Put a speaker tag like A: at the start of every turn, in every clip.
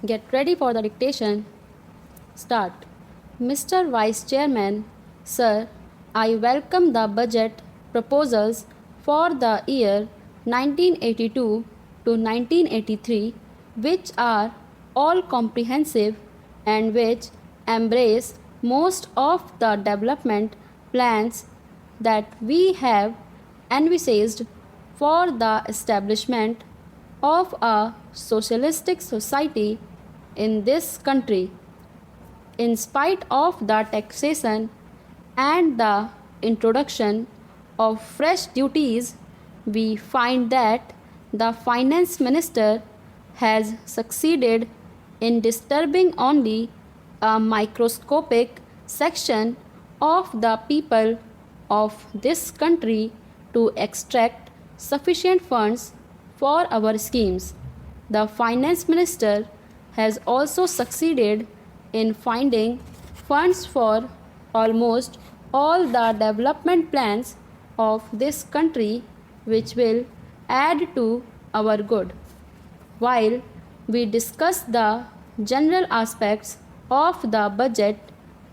A: Get ready for the dictation. Start. Mr. Vice Chairman, Sir, I welcome the budget proposals for the year 1982 to 1983, which are all comprehensive and which embrace most of the development plans that we have envisaged for the establishment of a socialistic society in this country. In spite of the taxation and the introduction of fresh duties, we find that the finance minister has succeeded in disturbing only a microscopic section of the people of this country to extract sufficient funds for our schemes. The finance minister has also succeeded in finding funds for almost all the development plans of this country, which will add to our good. While we discuss the general aspects of the budget,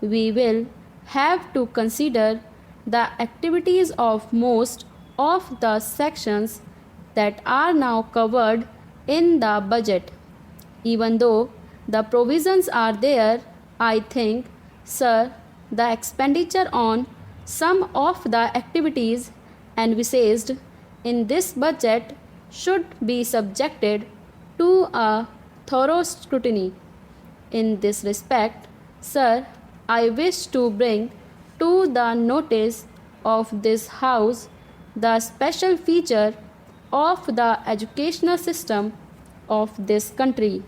A: we will have to consider the activities of most of the sections that are now covered in the budget. Even though the provisions are there, I think, sir, the expenditure on some of the activities envisaged in this budget should be subjected to a thorough scrutiny. In this respect, sir, I wish to bring to the notice of this House the special feature of the educational system of this country.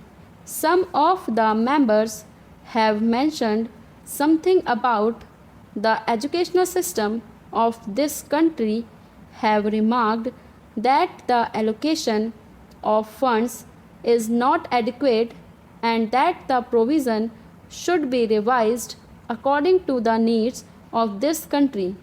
A: Some of the members have mentioned something about the educational system of this country, have remarked that the allocation of funds is not adequate and that the provision should be revised according to the needs of this country.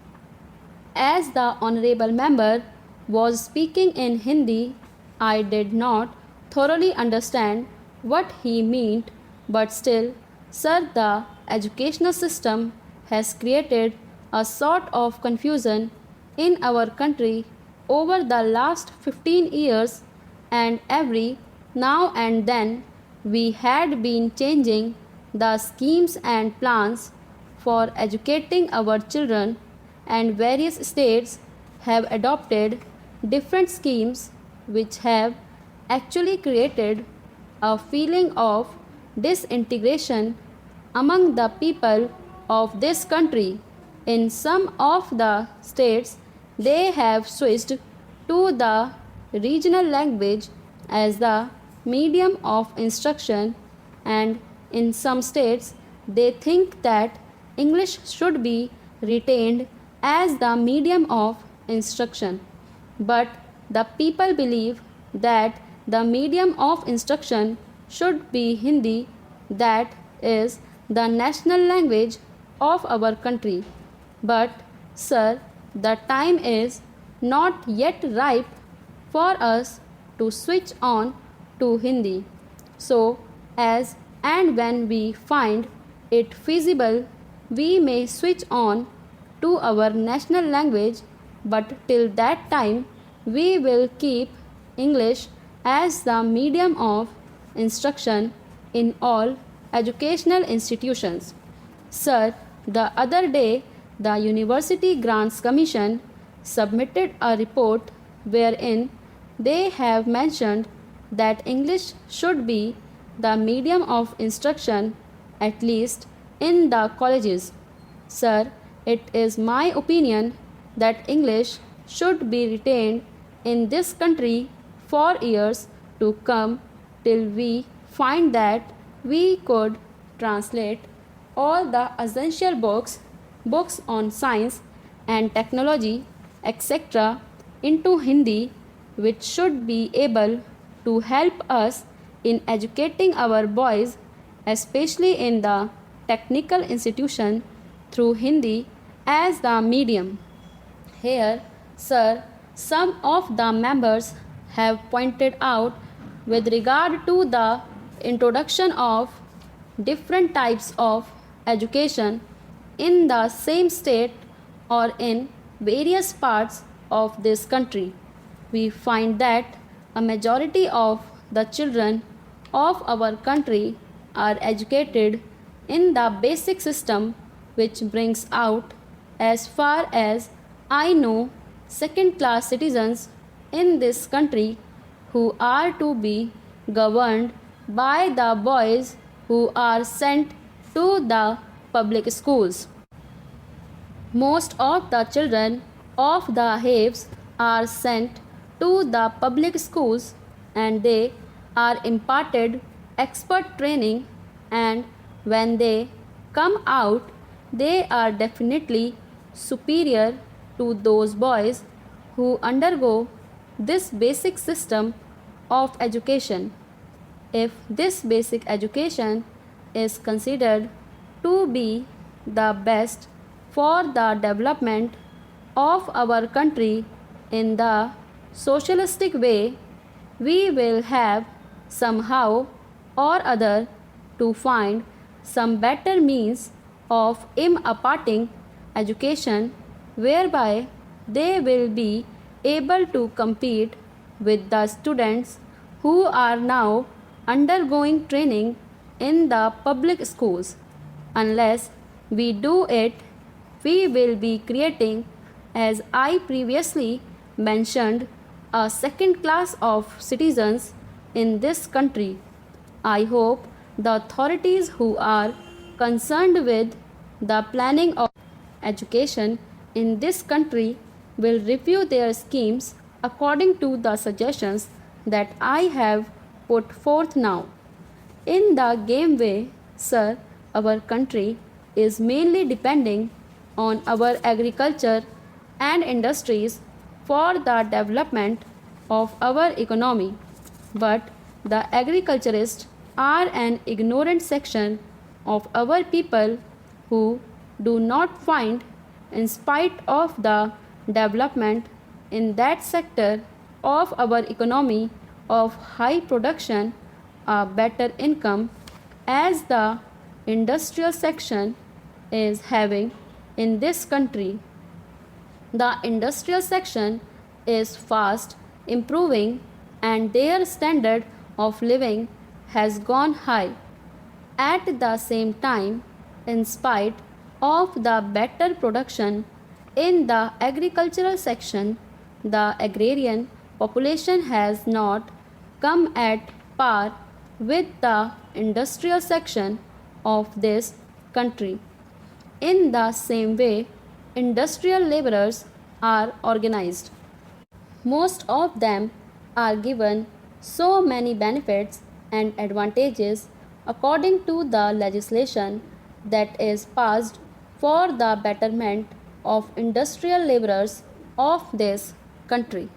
A: As the honorable member was speaking in Hindi, I did not thoroughly understand what he meant, but still, sir, the educational system has created a sort of confusion in our country over the last 15 years, and every now and then we had been changing the schemes and plans for educating our children, and various states have adopted different schemes which have actually created a feeling of disintegration among the people of this country. In some of the states, they have switched to the regional language as the medium of instruction, and in some states, they think that English should be retained as the medium of instruction. But the people believe that the medium of instruction should be Hindi, that is the national language of our country. But, sir, the time is not yet ripe for us to switch on to Hindi. So, as and when we find it feasible, we may switch on to our national language, but till that time, we will keep English as the medium of instruction in all educational institutions. Sir, the other day, the University Grants Commission submitted a report wherein they have mentioned that English should be the medium of instruction, at least in the colleges. Sir, it is my opinion that English should be retained in this country for years to come, till we find that we could translate all the essential books on science and technology, etc., into Hindi, which should be able to help us in educating our boys, especially in the technical institution, through Hindi as the medium. Here, sir, some of the members have pointed out with regard to the introduction of different types of education in the same state or in various parts of this country, we find that a majority of the children of our country are educated in the basic system, which brings out, as far as I know, second class citizens in this country who are to be governed by the boys who are sent to the public schools. Most of the children of the haves are sent to the public schools and they are imparted expert training, and when they come out they are definitely superior to those boys who undergo this basic system of education. If this basic education is considered to be the best for the development of our country in the socialistic way, we will have somehow or other to find some better means of imparting education whereby they will be able to compete with the students who are now undergoing training in the public schools. Unless we do it, we will be creating, as I previously mentioned, a second class of citizens in this country. I hope the authorities who are concerned with the planning of education in this country will review their schemes according to the suggestions that I have put forth now. In the game way, sir, our country is mainly depending on our agriculture and industries for the development of our economy. But the agriculturists are an ignorant section of our people who do not find, in spite of the development in that sector of our economy of high production, a better income as the industrial section is having in this country. The industrial section is fast improving and their standard of living has gone high. At the same time, in spite of the better production in the agricultural section, the agrarian population has not come at par with the industrial section of this country. In the same way, industrial laborers are organized. Most of them are given so many benefits and advantages according to the legislation that is passed for the betterment of industrial laborers of this country.